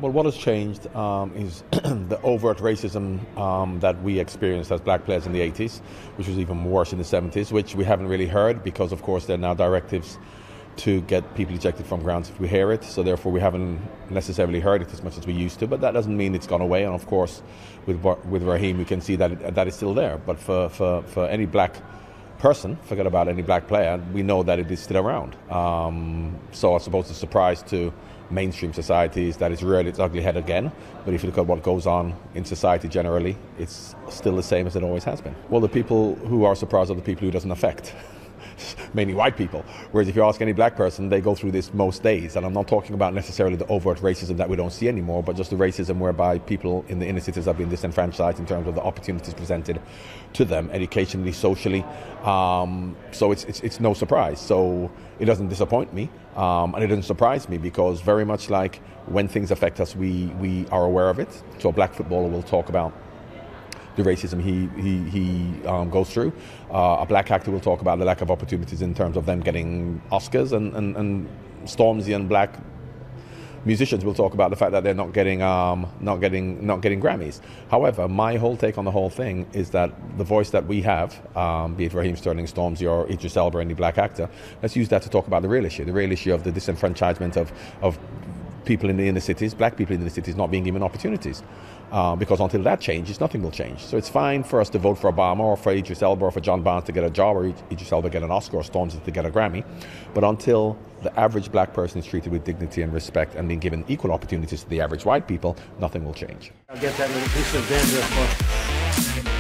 Well, what has changed is the overt racism that we experienced as black players in the 80s, which was even worse in the 70s, which we haven't really heard because, of course, there are now directives to get people ejected from grounds if we hear it. So therefore, we haven't necessarily heard it as much as we used to. But that doesn't mean it's gone away. And of course, with Raheem, we can see that that is still there. But for any black person, forget about any black player, we know that it is still around. So I suppose the surprise to mainstream society is that it's reared its ugly head again. But if you look at what goes on in society generally, it's still the same as it always has been. Well, the people who are surprised are the people who it doesn't affect. Mainly white people. Whereas if you ask any black person, they go through this most days. And I'm not talking about necessarily the overt racism that we don't see anymore, but just the racism whereby people in the inner cities have been disenfranchised in terms of the opportunities presented to them, educationally, socially. So it's no surprise. So it doesn't disappoint me, and it doesn't surprise me because very much like when things affect us, we are aware of it. So a black footballer will talk about the racism he goes through. A black actor will talk about the lack of opportunities in terms of them getting Oscars, and Stormzy and black musicians will talk about the fact that they're not getting Grammys. However, my whole take on the whole thing is that the voice that we have, be it Raheem Sterling, Stormzy, or Idris Elba, any black actor, let's use that to talk about the real issue of the disenfranchisement of people in the inner cities, black people in the inner cities, not being given opportunities. Because until that changes, nothing will change. So it's fine for us to vote for Obama or for Idris Elba or for John Barnes to get a job or Idris Elba get an Oscar or Stormzy to get a Grammy. But until the average black person is treated with dignity and respect and being given equal opportunities to the average white people, nothing will change. I'll get that little piece of dandruff for